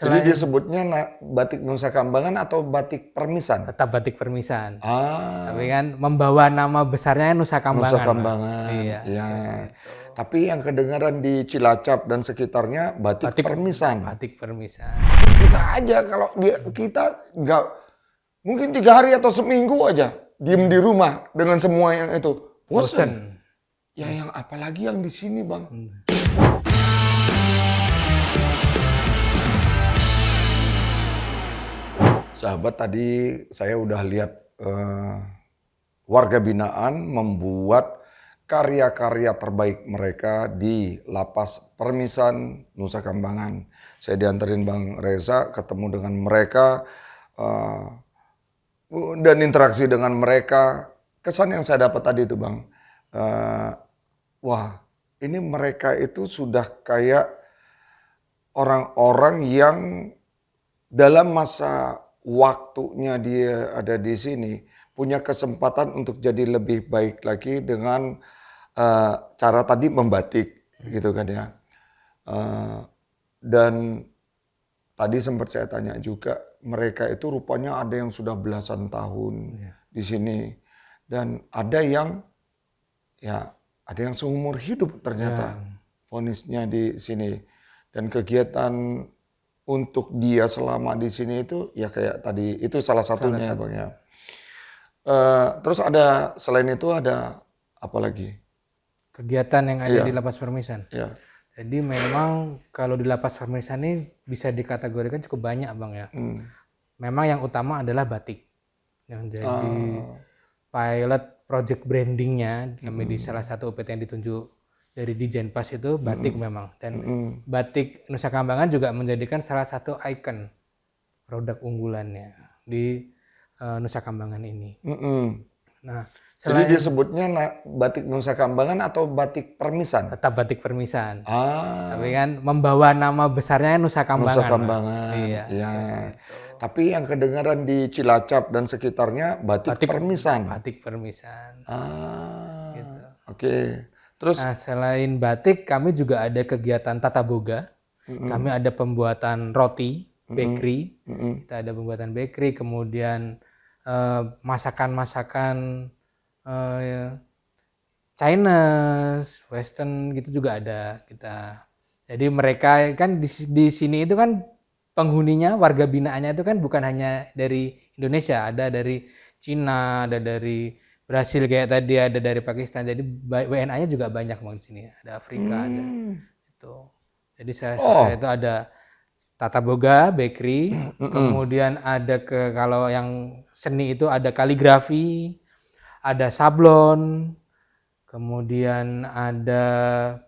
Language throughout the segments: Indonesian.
Jadi Selain disebutnya batik Nusa Kambangan atau batik Permisan? tetap batik Permisan, tapi Ah, kan membawa nama besarnya Nusa Nusa Kambangan, Bang. Kambangan, Iya, ya. seperti itu. Tapi yang kedengaran di Cilacap dan sekitarnya batik Batik Permisan. batik Permisan. Kita aja kalau kita nggak mungkin 3 hari atau seminggu aja diem di rumah dengan semua yang itu bosen. Bosen. Ya yang apalagi yang di sini bang. Sahabat, tadi saya udah lihat warga binaan membuat karya-karya terbaik mereka di Lapas Permisan Nusa Kambangan. Saya dianterin Bang Reza ketemu dengan mereka dan interaksi dengan mereka. Kesan yang saya dapat tadi itu Bang, wah ini mereka itu sudah kayak orang-orang yang dalam masa waktunya dia ada di sini punya kesempatan untuk jadi lebih baik lagi dengan cara tadi membatik gitu kan ya. Dan tadi sempat saya tanya juga, mereka itu rupanya ada yang sudah belasan tahun di sini dan ada yang seumur hidup ternyata vonisnya di sini. Dan kegiatan untuk dia selama di sini itu ya kayak tadi itu salah satunya Bang ya. Terus ada selain itu ada apa lagi? Kegiatan yang ada Iya. di Lapas Permisan. Ya. Jadi memang kalau di Lapas Permisan ini bisa dikategorikan cukup banyak Bang ya. Memang yang utama adalah batik. Yang jadi pilot project brandingnya kami di salah satu UPT yang ditunjuk dari Dijenpas itu batik memang. Dan batik Nusa Kambangan juga menjadikan salah satu ikon produk unggulannya di Nusa Kambangan ini. Nah, Jadi disebutnya batik Nusa Kambangan atau batik Permisan? tetap batik Permisan. Ah, Tapi kan membawa nama besarnya Nusa Kambangan. Nusa Kambangan. Iya. Ya. Tapi yang kedengaran di Cilacap dan sekitarnya batik Permisan. Batik Permisan. Ah, Gitu. oke. Terus Nah, selain batik, kami juga ada kegiatan tata boga. Kami ada pembuatan roti, bakery. Kita ada pembuatan bakery, kemudian masakan-masakan Chinese, Western gitu juga ada kita. Jadi mereka kan di sini itu kan penghuninya, warga binaannya itu kan bukan hanya dari Indonesia, ada dari Cina, ada dari Brasil kayak tadi, ada dari Pakistan. Jadi WNA-nya juga banyak Bang di sini. Ada Afrika, ada itu. Jadi saya itu ada tata boga, bakery, kemudian ada kalau yang seni itu ada kaligrafi, ada sablon, kemudian ada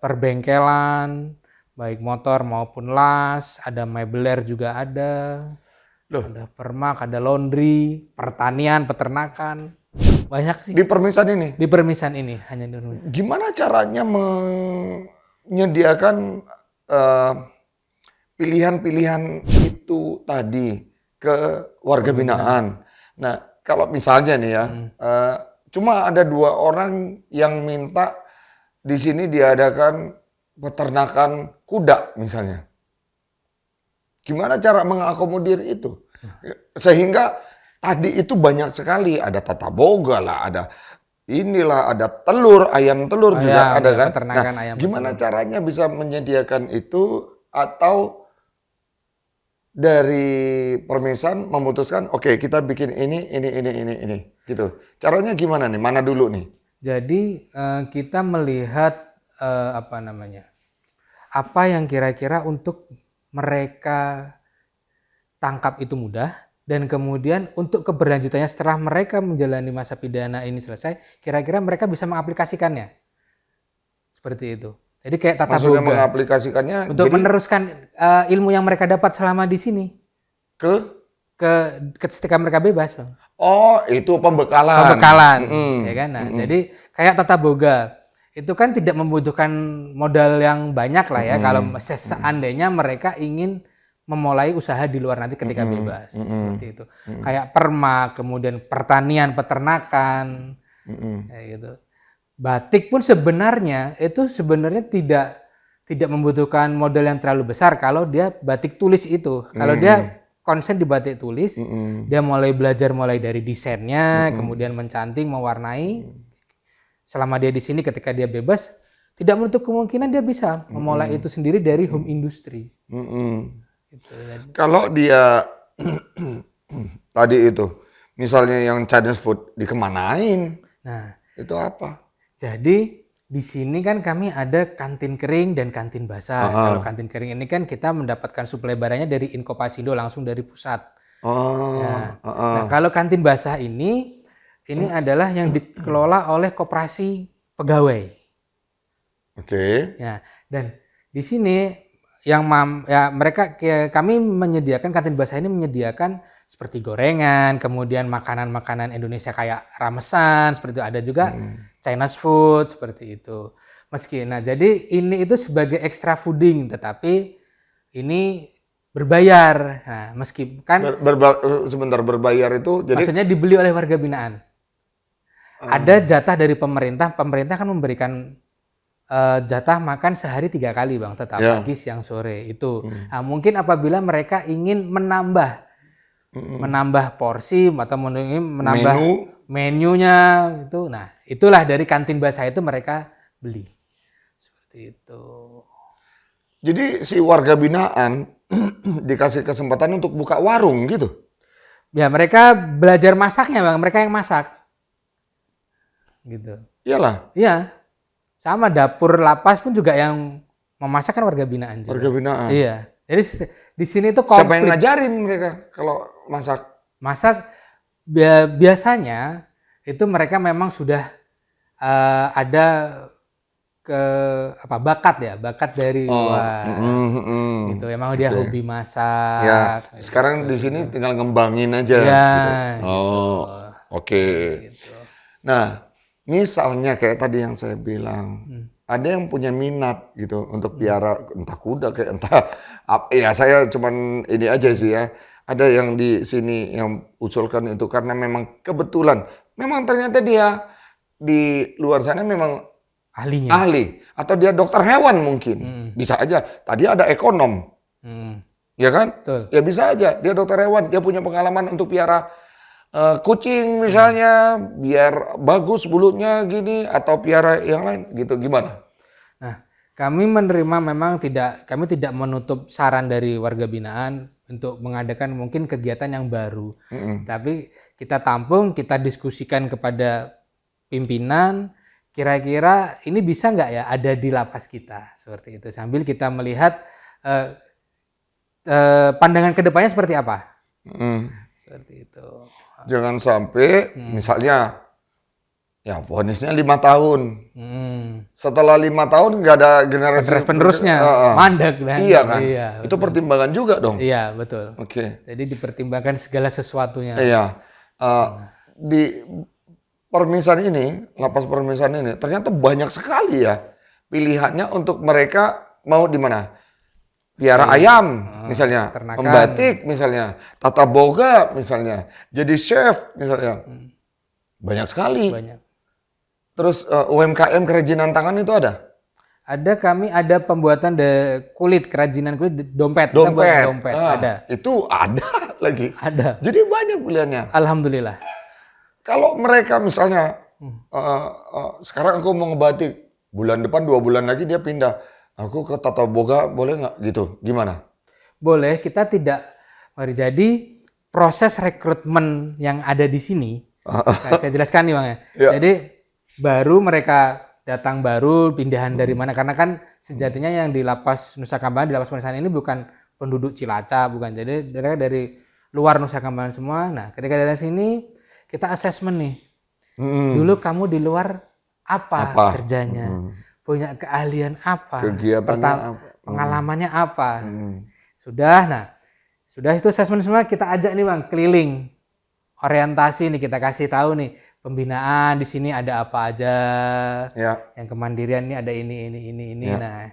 perbengkelan, baik motor maupun las, ada mebeler juga ada permak, ada laundry, pertanian, peternakan, banyak sih. di Permisan ini, Di Permisan ini hanya di Permisan. gimana caranya menyediakan pilihan-pilihan itu tadi ke warga binaan? Nah, kalau misalnya nih ya, cuma ada 2 orang yang minta di sini diadakan peternakan kuda misalnya. Gimana cara mengakomodir itu? Sehingga tadi itu banyak sekali, ada tata boga lah, ada inilah, ada telur, ayam telur juga ada kan. Peternakan Nah, ayam gimana caranya bisa menyediakan itu atau dari Permisan memutuskan oke, kita bikin ini gitu. Caranya gimana nih? Mana dulu nih? Jadi kita melihat apa yang kira-kira untuk mereka tangkap itu mudah, dan kemudian untuk keberlanjutannya setelah mereka menjalani masa pidana ini selesai, kira-kira mereka bisa mengaplikasikannya. Seperti itu. Jadi kayak tata Maksudnya boga mengaplikasikannya untuk jadi meneruskan ilmu yang mereka dapat selama di sini ketika mereka bebas, Bang. Oh, itu pembekalan. Pembekalan, ya kan? Nah, jadi kayak tata boga itu kan tidak membutuhkan modal yang banyak lah ya kalau seandainya mereka ingin memulai usaha di luar nanti ketika bebas, seperti itu. Kayak permak, kemudian pertanian, peternakan, kayak gitu. Batik pun sebenarnya itu tidak tidak membutuhkan modal yang terlalu besar kalau dia batik tulis itu. Kalau dia konsen di batik tulis, dia mulai belajar mulai dari desainnya, kemudian mencanting, mewarnai. Selama dia di sini, ketika dia bebas, tidak menutup kemungkinan dia bisa memulai itu sendiri dari home industry. Gitu, jadi. Kalau dia tadi itu, misalnya yang Chinese food dikemanain? Nah, itu apa? jadi di sini kan kami ada kantin kering dan kantin basah. Kalau kantin kering ini kan kita mendapatkan suplai barangnya dari Inkopasindo langsung dari pusat. Nah, kalau kantin basah ini adalah yang dikelola oleh koperasi pegawai. Oke. Ya, dan di sini kami menyediakan kantin basah ini menyediakan seperti gorengan, kemudian makanan-makanan Indonesia kayak ramesan, seperti itu. Ada juga Chinese food seperti itu. Jadi ini itu sebagai extra fooding, tetapi ini berbayar. Nah, meski kan sebentar, berbayar itu jadi maksudnya dibeli oleh warga binaan. Ada jatah dari pemerintah kan memberikan jatah makan sehari 3 kali, Bang, tetap pagi, siang, sore itu. Nah, mungkin apabila mereka ingin menambah porsi atau menambah menunya itu, nah itulah dari kantin basah itu mereka beli seperti itu. Jadi si warga binaan dikasih kesempatan untuk buka warung gitu? Ya, mereka belajar masaknya, Bang, mereka yang masak gitu. Iyalah. Iya, sama dapur lapas pun juga yang memasak kan warga binaan juga. Warga binaan. Iya, jadi di sini itu komplit. Siapa yang ngajarin mereka kalau masak? Masak biasanya itu mereka memang sudah ada bakat dari luar. Gitu. Emang dia hobi masak. Ya, gitu. sekarang di sini tinggal ngembangin aja. Ya, gitu. Oke. Gitu. Nah, misalnya kayak tadi yang saya bilang, ada yang punya minat gitu untuk piara entah kuda kayak entah ya, saya cuman ini aja sih ya. Ada yang di sini yang usulkan itu karena memang kebetulan memang ternyata dia di luar sana memang ahli atau dia dokter hewan mungkin. Bisa aja. Tadi ada ekonom. Ya kan? Betul. Ya bisa aja dia dokter hewan, dia punya pengalaman untuk piara kucing misalnya, biar bagus bulunya gini, atau piara yang lain gitu, gimana? Nah, kami kami tidak menutup saran dari warga binaan untuk mengadakan mungkin kegiatan yang baru. Tapi kita tampung, kita diskusikan kepada pimpinan, kira-kira ini bisa nggak ya ada di lapas kita, seperti itu. Sambil kita melihat pandangan kedepannya seperti apa. Seperti itu. Jangan sampai misalnya ya vonisnya 5 tahun. Setelah 5 tahun nggak ada generasi penerusnya, mandek. Iya kan? Iya, itu pertimbangan juga dong. Iya, betul. Oke. Jadi dipertimbangkan segala sesuatunya. Iya. Di Permisan ini, lapas Permisan ini ternyata banyak sekali ya pilihannya untuk mereka mau di mana? Piara ayam misalnya, ternakan. membatik misalnya, tata boga misalnya, jadi chef misalnya. Banyak sekali. Banyak. Terus UMKM kerajinan tangan itu ada? Kami ada pembuatan kerajinan kulit, dompet. Kita buat dompet, ada. Itu ada lagi. Ada. Jadi banyak pilihannya. Alhamdulillah. Kalau mereka misalnya, sekarang aku mau ngebatik, bulan depan 2 bulan lagi dia pindah. Aku ke tata boga boleh nggak gitu? Gimana? Boleh, kita tidak. Jadi proses rekrutmen yang ada di sini, saya jelaskan nih Bang ya. Ya. Jadi baru mereka datang pindahan dari mana? Karena kan sejatinya yang di lapas Nusa Kambangan, di lapas Permisan ini bukan penduduk Cilacap, bukan. Jadi mereka dari luar Nusa Kambangan semua. Nah, ketika dari sini kita asesmen nih. Dulu kamu di luar apa? Kerjanya? Punya keahlian apa? Kegiatannya apa? Pengalamannya apa? Sudah itu asesmen semua, kita ajak nih Bang keliling. Orientasi nih, kita kasih tahu nih, pembinaan di sini ada apa aja. Ya. Yang kemandirian nih ada ini. Ya. Nah,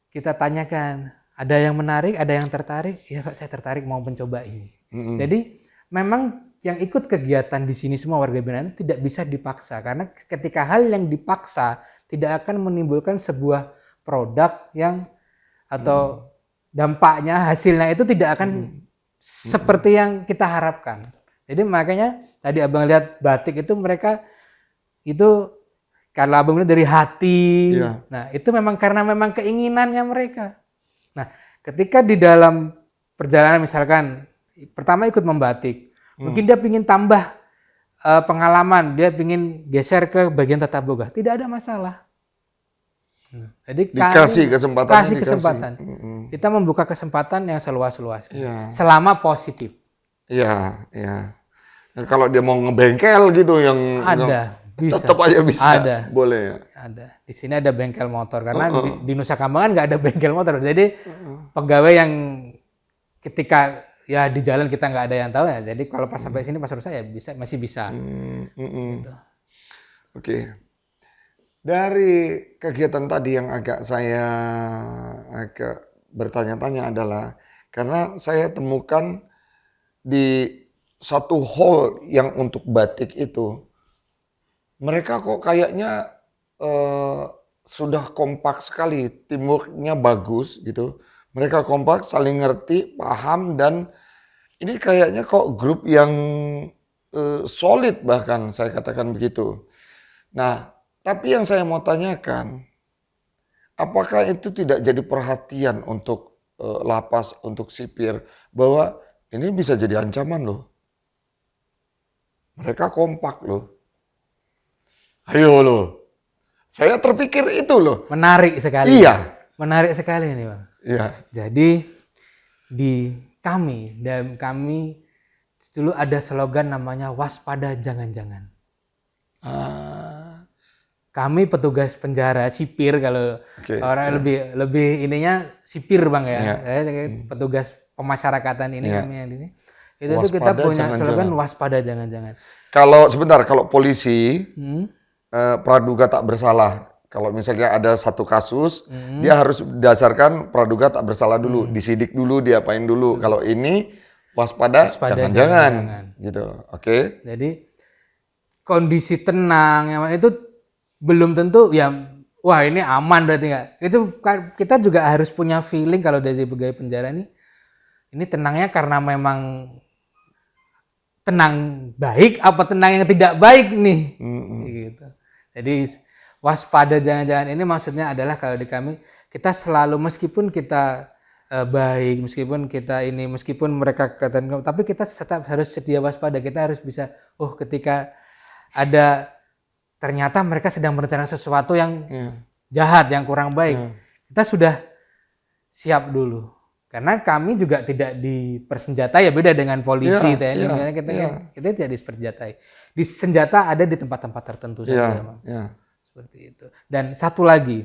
kita tanyakan, ada yang menarik, ada yang tertarik? Ya Pak, saya tertarik mau mencoba ini. Jadi memang yang ikut kegiatan di sini semua warga binaan tidak bisa dipaksa, karena ketika hal yang dipaksa tidak akan menimbulkan sebuah produk yang atau dampaknya, hasilnya itu tidak akan seperti yang kita harapkan. Jadi makanya tadi abang lihat batik itu mereka itu kalau abang lihat dari hati. Iya. Nah itu memang karena memang keinginannya mereka. Nah ketika di dalam perjalanan misalkan pertama ikut membatik, mungkin dia ingin tambah pengalaman, dia ingin geser ke bagian tata boga, tidak ada masalah. Jadi Dikasih kesempatan. kasih kesempatan. Kita membuka kesempatan yang seluas-luasnya, Iya. selama positif. Iya, iya. Nah, kalau dia mau ngebengkel gitu yang Ada, bisa. tetap aja bisa. Ada. Boleh ya. Ada. Di sini ada bengkel motor karena di Nusa Kambangan nggak ada bengkel motor. Jadi pegawai yang ketika ya di jalan kita nggak ada yang tahu ya. Jadi kalau pas sampai sini pas rusak ya masih bisa. Gitu. Oke. Dari kegiatan tadi yang saya agak bertanya-tanya adalah karena saya temukan di satu hall yang untuk batik itu mereka kok kayaknya sudah kompak sekali, teamworknya bagus gitu. Mereka kompak, saling ngerti, paham, dan ini kayaknya kok grup yang solid bahkan saya katakan begitu. Nah, tapi yang saya mau tanyakan, apakah itu tidak jadi perhatian untuk lapas, untuk sipir, bahwa ini bisa jadi ancaman loh. Mereka kompak loh. Ayo loh. Saya terpikir itu loh. Menarik sekali. Iya. Menarik sekali ini Bang. Iya. Jadi di kami dulu ada slogan namanya waspada jangan-jangan. Kami petugas penjara sipir kalau orang lebih ininya sipir Bang ya. Petugas pemasyarakatan ini kami yang ini. Itu tuh kita punya slogan waspada jangan-jangan. Kalau sebentar, kalau polisi praduga tak bersalah. Kalau misalnya ada satu kasus, dia harus berdasarkan praduga tak bersalah dulu, disidik dulu, diapain dulu. Kalau ini waspada jangan-jangan gitu. Oke. Jadi kondisi tenang yang itu belum tentu ya wah ini aman berarti nggak. Itu kita juga harus punya feeling kalau dari pegawai penjara ini tenangnya karena memang tenang baik apa tenang yang tidak baik nih. Gitu. Jadi waspada jangan-jangan ini maksudnya adalah kalau di kami kita selalu meskipun kita baik, meskipun mereka katakan, tapi kita tetap harus sedia waspada. Kita harus bisa, ketika ada ternyata mereka sedang merencanakan sesuatu yang jahat, yang kurang baik, kita sudah siap dulu. Karena kami juga tidak dipersenjatai, ya beda dengan polisi, TNI, kita tidak dipersenjatai. Di senjata ada di tempat-tempat tertentu saja. Seperti itu. Dan satu lagi,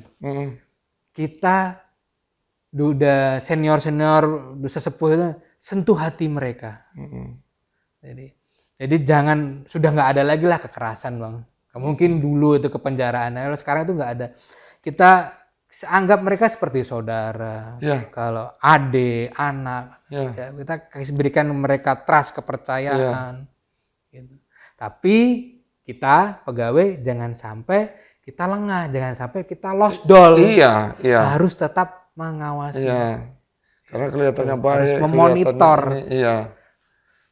kita udah senior-senior, udah sesepuh itu sentuh hati mereka. Jadi jangan, sudah nggak ada lagi lah kekerasan Bang. Mungkin dulu itu kepenjaraan, kalau sekarang itu nggak ada. Kita anggap mereka seperti saudara, kalau adik, anak, ya, kita berikan mereka trust, kepercayaan. Gitu. Tapi kita pegawai jangan sampai kita lengah, jangan sampai kita lost doll. Harus tetap mengawasi. Karena kelihatannya baik, harus memonitor.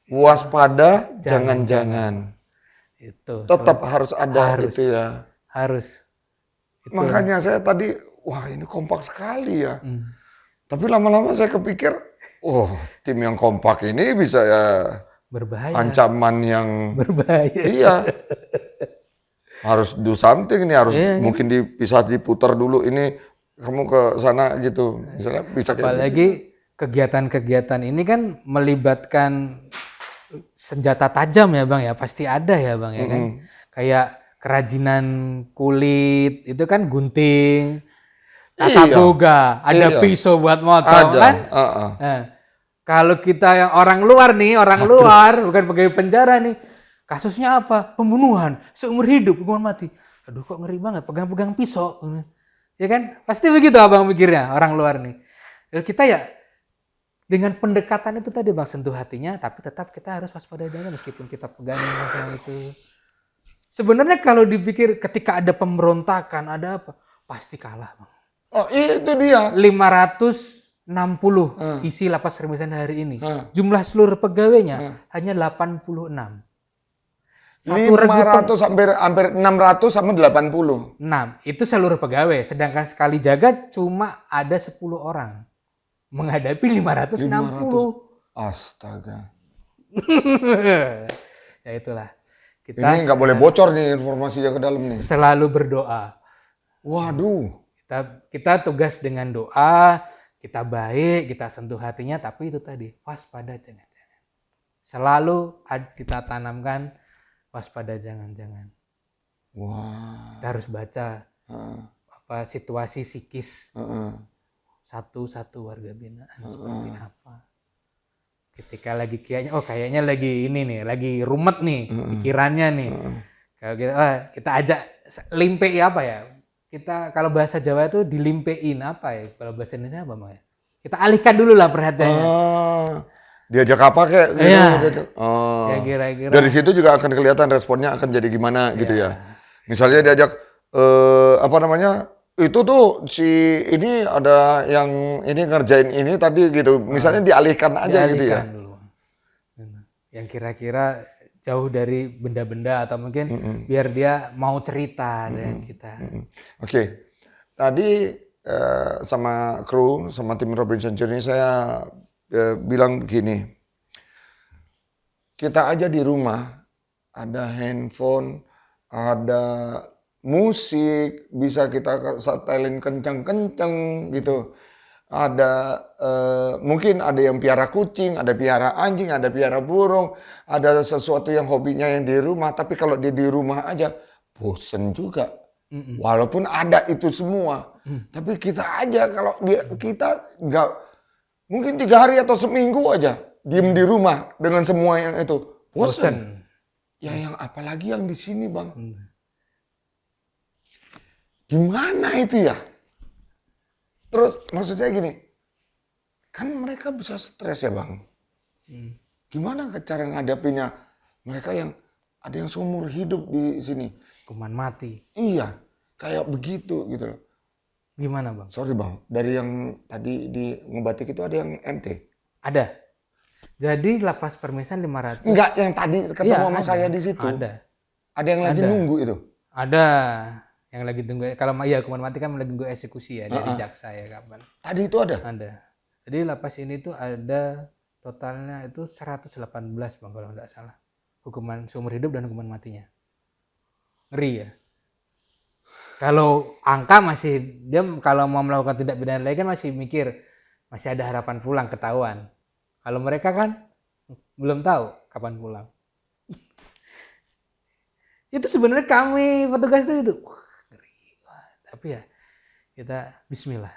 Waspada, jangan-jangan. Itu tetap harus ada itu ya. Harus. Itu. Makanya saya tadi, wah ini kompak sekali ya. Tapi lama-lama saya kepikir, tim yang kompak ini bisa ya berbahaya. Ancaman yang berbahaya. Iya. Harus do something nih, harus mungkin diputar dulu ini kamu ke sana gitu. Misalnya bisa kayak apalagi kegiatan-kegiatan ini kan melibatkan senjata tajam ya Bang ya, pasti ada ya Bang ya kan. Kayak kerajinan kulit, itu kan gunting, tata boga, ada pisau buat motor kan. Nah, kalau kita yang orang luar bukan pegawai penjara nih, kasusnya apa? Pembunuhan seumur hidup, hukuman mati. Aduh kok ngeri banget, pegang-pegang pisau. Ya kan? Pasti begitu Abang mikirnya, orang luar nih. Kita ya dengan pendekatan itu tadi Bang, sentuh hatinya, tapi tetap kita harus waspada jangan meskipun kita pegang itu. Sebenarnya kalau dipikir ketika ada pemberontakan, ada apa? Pasti kalah Bang. Oh, itu dia. 560 isi lapas Permisan hari ini. Jumlah seluruh pegawainya hanya 86. Satu regu 500 hampir 600 sama 80. 6. Itu seluruh pegawai. Sedangkan sekali jaga cuma ada 10 orang. Menghadapi 560. Astaga. Ya itulah. Kita Ini nggak boleh bocor nih informasinya ke dalam nih. selalu berdoa. Waduh. Kita tugas dengan doa, kita baik, kita sentuh hatinya, tapi itu tadi, waspada jangan-jangan. Selalu kita tanamkan waspada jangan-jangan. Wah. Kita harus baca situasi psikis satu-satu warga binaan seperti apa. Ketika lagi kayaknya lagi ini nih, lagi rumet nih pikirannya nih. Kalau kita ajak limpei apa ya? Kita kalau bahasa Jawa itu dilimpein apa ya? Kalau bahasa Indonesia apa Bang? Kita alihkan dulu lah perhatiannya. Diajak apa kayak gitu. Iya. Gitu. Ya kira-kira. Dari situ juga akan kelihatan responnya akan jadi gimana gitu ya. Misalnya diajak apa namanya? Itu tuh si ini ada yang ini ngerjain ini tadi gitu. Misalnya dialihkan aja gitu ya. Dulu. Yang kira-kira jauh dari benda-benda atau mungkin biar dia mau cerita dengan kita. Oke. Tadi sama kru, sama tim Robinson Journey saya bilang begini. Kita aja di rumah ada handphone, ada musik, bisa kita setelin kenceng-kenceng gitu. Ada mungkin ada yang piara kucing, ada piara anjing, ada piara burung, ada sesuatu yang hobinya yang di rumah. Tapi kalau dia di rumah aja bosen juga. Walaupun ada itu semua, tapi kita aja kalau kita nggak mungkin 3 hari atau seminggu aja diem di rumah dengan semua yang itu bosen. Ya yang apalagi yang di sini Bang. Gimana itu ya? Terus maksud saya gini, kan mereka bisa stres ya Bang. Gimana cara ngadapinnya? Mereka yang ada yang seumur hidup di sini. Hukuman mati. Iya, kayak begitu gitu loh. Gimana Bang? Sorry Bang, dari yang tadi di Ngebatik itu ada yang MT? Ada. Jadi lapas Permisan 500. Enggak, yang tadi ketemu sama ada. saya di situ. Ada. Ada yang lagi nunggu itu? Ada. Yang lagi tunggu, kalau ya hukuman mati kan lagi tunggu eksekusi ya, dari jaksa ya kapan. Tadi itu ada? Ada. Jadi lapas ini tuh ada totalnya itu 118 Bang kalau nggak salah. Hukuman seumur hidup dan hukuman matinya. Ngeri ya. Kalau angka masih, dia kalau mau melakukan tindak pidana lain kan masih mikir, masih ada harapan pulang, ketahuan. Kalau mereka kan belum tahu kapan pulang. Itu sebenarnya kami petugas itu tapi ya kita bismillah.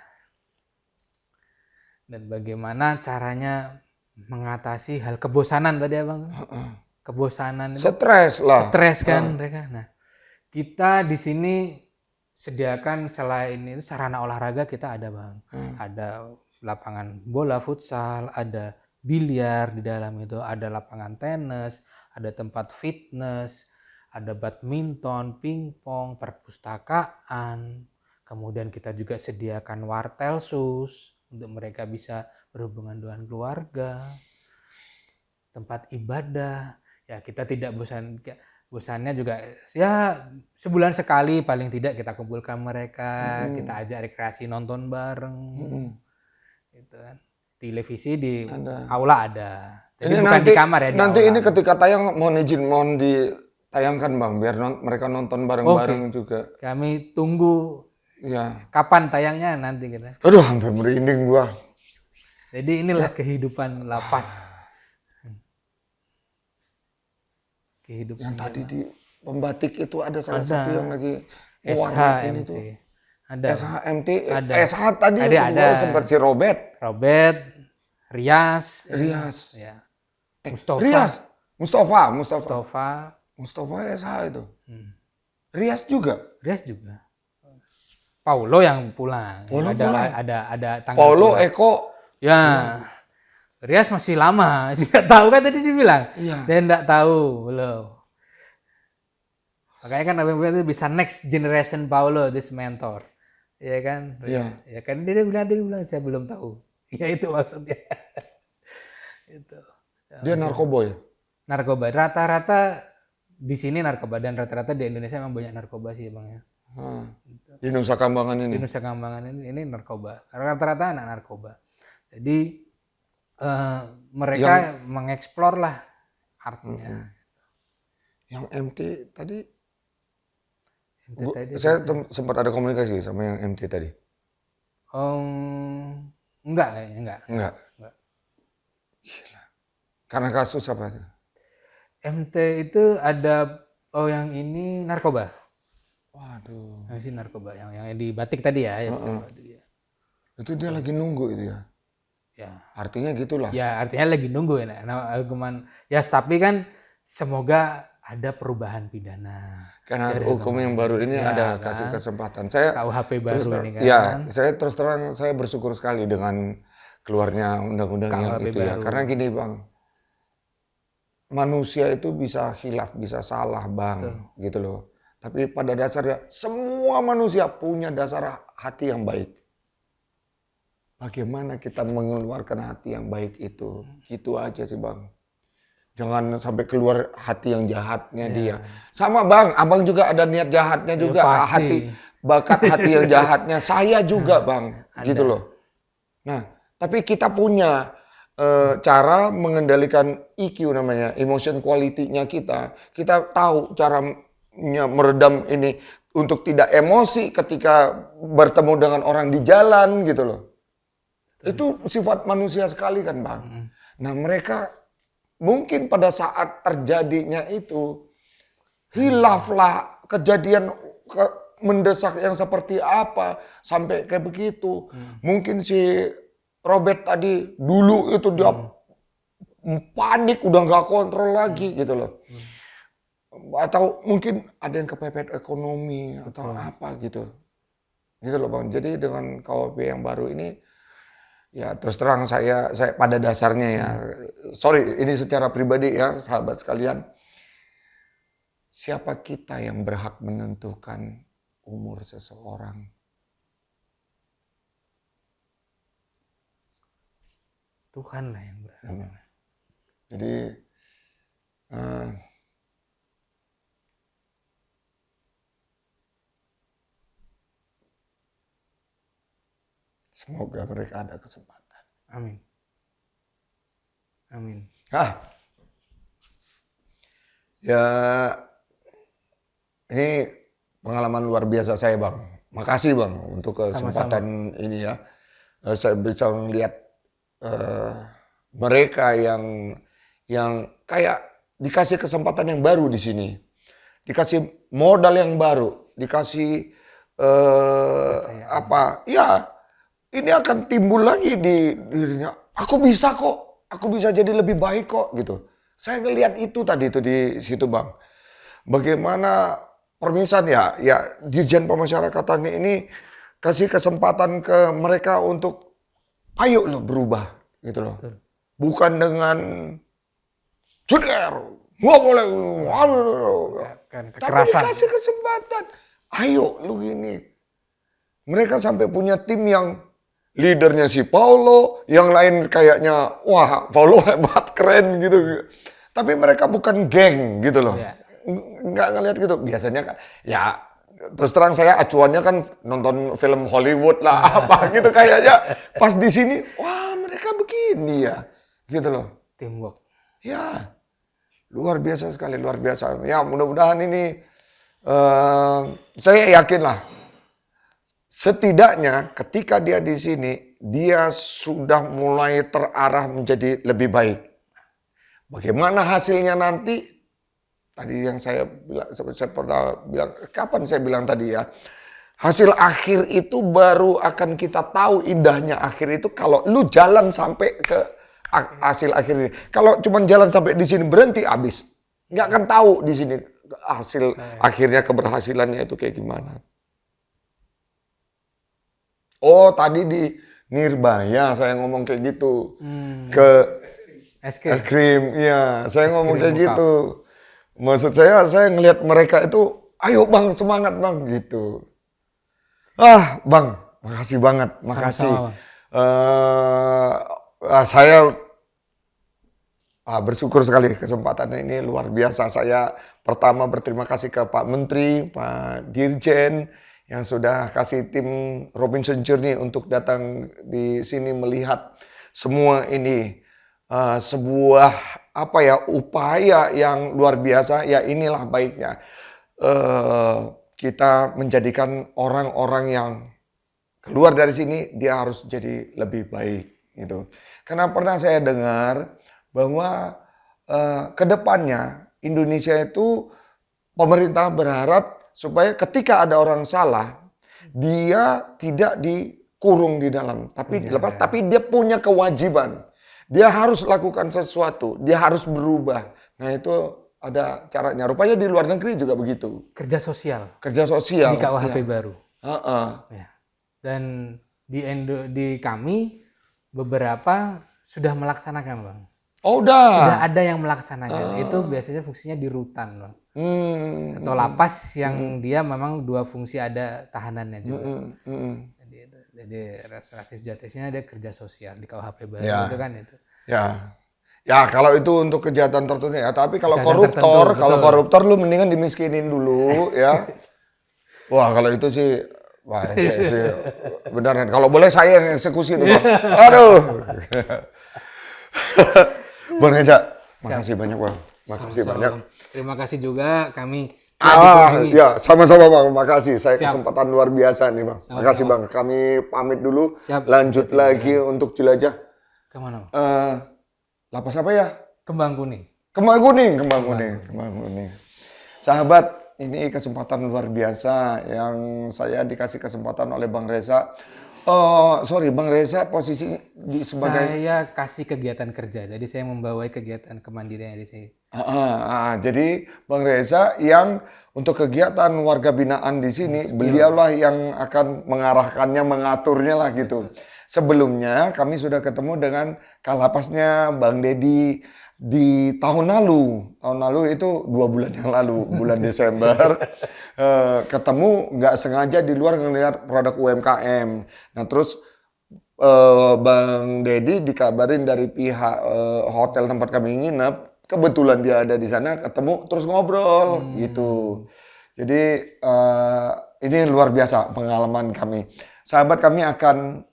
Dan bagaimana caranya mengatasi hal kebosanan tadi ya Bang? Kebosanan itu Stres lah. stres kan mereka. Nah, kita di sini sediakan selain itu sarana olahraga kita ada Bang. Ada lapangan bola futsal, ada biliar di dalam itu, ada lapangan tenis, ada tempat fitness, ada badminton, pingpong, perpustakaan. Kemudian kita juga sediakan wartel sus untuk mereka bisa berhubungan dengan keluarga. Tempat ibadah. Ya kita tidak bosannya juga ya sebulan sekali paling tidak kita kumpulkan mereka, kita ajak rekreasi nonton bareng. Gitu kan. Televisi di aula ada. Jadi ini bukan nanti, di kamar ya. Nanti aula. ini ketika tayang mohon ditayangkan Bang, biar mereka nonton bareng-bareng juga. Kami tunggu ya. Kapan tayangnya nanti kita. Aduh, sampai merinding gua. Jadi inilah kehidupan lapas. Kehidupan yang tadi di Pembatik itu ada salah satu yang lagi SHMT. itu. Ada. SHMT, Ada. SH tadi ada. sempat si Robert, Rias, ya. Mustafa. Mustafa SH itu. Rias juga. Paulo yang pulang. Ada tanggal. Paulo, pulang. Eko. Ya. Rias masih lama. Tidak tahu kan tadi dibilang. Iya. Saya tidak tahu belum. Makanya kan itu bisa next generation Paulo, this mentor. ya kan? Iya. Ya kan dia bilang saya belum tahu. Ya itu maksudnya. Itu. Dia narkoboy. Narkoba. Rata-rata di sini narkoba dan rata-rata di Indonesia memang banyak narkoba sih Bang ya. Di Nusa Kambangan ini. Di Nusa Kambangan ini narkoba. Rata-rata anak narkoba. Jadi mereka mengeksplor lah artnya. Yang MT tadi, Tadi saya sempat ada komunikasi sama yang MT tadi. enggak kayaknya enggak. Gila. Karena kasus apa? MT itu ada yang ini narkoba. Waduh. Yang sih narkoba yang di Batik tadi ya, Itu dia lagi nunggu itu ya. Ya. Artinya gitulah. Ya artinya lagi nunggu ya. Nah, argumen ya tapi kan semoga ada perubahan pidana. Karena hukum yang baru ini ada kasih kesempatan. Saya KUHP baru ini kan. Ya, saya terus terang saya bersyukur sekali dengan keluarnya undang-undang yang itu ya. Karena gini Bang, manusia itu bisa khilaf, bisa salah Bang, gitu loh. Tapi pada dasarnya semua manusia punya dasar hati yang baik. Bagaimana kita mengeluarkan hati yang baik itu? Gitu aja sih Bang. Jangan sampai keluar hati yang jahatnya dia. Sama Bang, Abang juga ada niat jahatnya juga. Pasti. Bakat hati yang jahatnya. Saya juga Bang, gitu loh. Nah, tapi kita punya cara mengendalikan EQ namanya, emotion quality-nya kita. Kita tahu caranya meredam ini untuk tidak emosi ketika bertemu dengan orang di jalan gitu loh. Itu sifat manusia sekali kan Bang. Nah mereka mungkin pada saat terjadinya itu hilaflah kejadian mendesak yang seperti apa sampai kayak begitu. Mungkin si Robert tadi dulu itu dia panik udah nggak kontrol lagi gitu loh. Atau mungkin ada yang kepepet ekonomi atau apa gitu. Gitu loh Bang. Jadi dengan KUHP yang baru ini ya terus terang saya pada dasarnya ya, sorry ini secara pribadi ya sahabat sekalian, siapa kita yang berhak menentukan umur seseorang? Tuhan lah yang berhak. Jadi semoga mereka ada kesempatan. Amin. Amin. Ya ini pengalaman luar biasa saya Bang. Makasih Bang untuk kesempatan ini ya. Saya bisa melihat mereka yang kayak dikasih kesempatan yang baru di sini. Dikasih modal yang baru, dikasih ya ini akan timbul lagi di dirinya. Aku bisa kok, aku bisa jadi lebih baik kok gitu. Saya ngelihat itu tadi itu di situ Bang. Bagaimana permisan ya Dirjen Pemasyarakatan ini kasih kesempatan ke mereka untuk ayo lo berubah gitu loh. Bukan dengan cuder, nggak boleh, tapi dikasih kesempatan. Ayo lu ini. Mereka sampai punya tim yang leadernya si Paulo, yang lain kayaknya wah Paulo hebat keren gitu. Tapi mereka bukan geng gitu loh. Nggak ngeliat gitu. Biasanya kan ya terus terang saya acuannya kan nonton film Hollywood lah apa gitu kayaknya. Pas di sini wah mereka begini ya gitu loh. Teamwork. Ya luar biasa sekali, luar biasa. Ya mudah-mudahan ini saya yakin lah. Setidaknya ketika dia di sini, dia sudah mulai terarah menjadi lebih baik. Bagaimana hasilnya nanti? Tadi yang saya pernah bilang, kapan saya bilang tadi ya? Hasil akhir itu baru akan kita tahu indahnya akhir itu kalau lu jalan sampai ke hasil akhir ini. Kalau cuma jalan sampai di sini berhenti habis. Nggak akan tahu di sini hasil akhirnya keberhasilannya itu kayak gimana. Oh tadi di Nirbaya saya ngomong kayak gitu ke es krim, iya saya ngomong kayak gitu. Maksud saya ngelihat mereka itu, ayo bang semangat bang gitu. Bang, makasih banget, makasih. Sama-sama, Saya bersyukur sekali kesempatan ini luar biasa. Saya pertama berterima kasih ke Pak Menteri, Pak Dirjen yang sudah kasih tim Robinson Journey untuk datang di sini melihat semua ini. Sebuah upaya yang luar biasa. Ya inilah baiknya kita menjadikan orang-orang yang keluar dari sini dia harus jadi lebih baik gitu. Karena pernah saya dengar bahwa ke depannya Indonesia itu pemerintah berharap supaya ketika ada orang salah dia tidak dikurung di dalam tapi dilepas, tapi dia punya kewajiban. Dia harus lakukan sesuatu, dia harus berubah. Nah, itu ada caranya. Rupanya di luar negeri juga begitu. kerja sosial Kerja sosial. di KUHP ya. baru. Ya. Dan di kami beberapa sudah melaksanakan, Bang. Oh, udah. Sudah ada yang melaksanakan. Itu biasanya fungsinya di rutan, Bang. Atau lapas yang dia memang dua fungsi, ada tahanannya juga. Jadi restoratif justisnya ada kerja sosial di KUHP baru Ya. itu kan itu. Ya, kalau itu untuk kejahatan tertentu ya. Tapi kalau Kejahatan koruptor, tertentu, kalau betul. koruptor lu mendingan dimiskinin dulu ya. Wah, kalau itu sih, saya sih beneran. Kalau boleh saya yang eksekusi tuh, Bang. Aduh. Bang Reza, makasih banyak, Bang. Makasih Sama-sama, banyak. Bang. Terima kasih juga kami Ya, sama-sama Bang. Makasih. Saya Siap. kesempatan luar biasa nih, Bang. Sama-sama. Makasih, Bang. Kami pamit dulu. Siap. Lanjut lagi untuk jelajah. kemana, Bang? Lapas apa ya? Kembang Kuning. Kembang kuning. Sahabat, ini kesempatan luar biasa yang saya dikasih kesempatan oleh Bang Reza. Bang Reza posisi sebagai Saya kasih kegiatan kerja, jadi saya membawai kegiatan kemandirian di sini. Jadi Bang Reza yang untuk kegiatan warga binaan di sini, beliaulah yang akan mengarahkannya, mengaturnya lah gitu. Sebelumnya kami sudah ketemu dengan Kalapasnya Bang Dedi di tahun lalu. Tahun lalu itu 2 bulan yang lalu, bulan Desember. Ketemu nggak sengaja di luar ngelihat produk UMKM. Nah terus Bang Dedi dikabarin dari pihak hotel tempat kami nginep. Kebetulan dia ada di sana, ketemu terus ngobrol gitu. Jadi ini luar biasa pengalaman kami. Sahabat, kami akan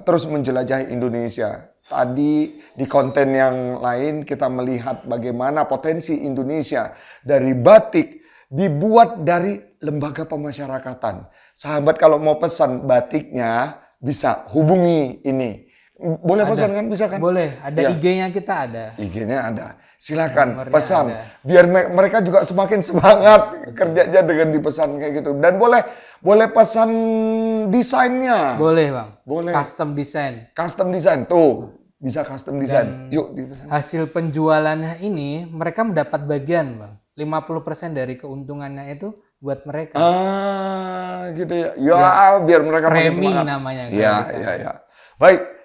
terus menjelajahi Indonesia. Tadi di konten yang lain kita melihat bagaimana potensi Indonesia dari batik dibuat dari lembaga pemasyarakatan. Sahabat kalau mau pesan batiknya bisa hubungi ini. Boleh pesan kan? Bisa kan? Boleh, ada Ya. IG-nya kita ada. IG-nya ada. Silakan Nomornya pesan. ada. Biar mereka juga semakin semangat kerjanya dengan dipesan kayak gitu. Dan boleh pesan desainnya. Boleh, Bang. Boleh. Custom design. Custom design tuh. Bisa custom design. Yuk dipesan. Hasil penjualannya ini mereka mendapat bagian, Bang. 50% dari keuntungannya itu buat mereka. Gitu ya. Ya, biar mereka makin Premi semangat. namanya. Ya. Baik.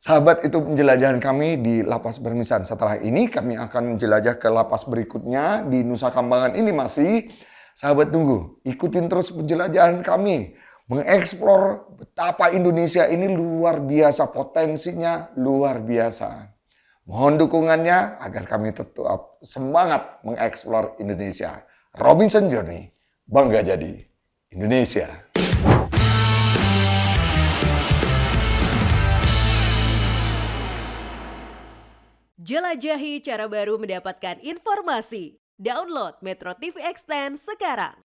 Sahabat, itu penjelajahan kami di Lapas Permisan. Setelah ini kami akan menjelajah ke lapas berikutnya di Nusa Kambangan ini masih. Sahabat tunggu, ikutin terus penjelajahan kami. Mengeksplor betapa Indonesia ini luar biasa, potensinya luar biasa. Mohon dukungannya agar kami tetap semangat mengeksplor Indonesia. Robinson Journey, bangga jadi Indonesia. Jelajahi cara baru mendapatkan informasi. Download Metro TV Extend sekarang.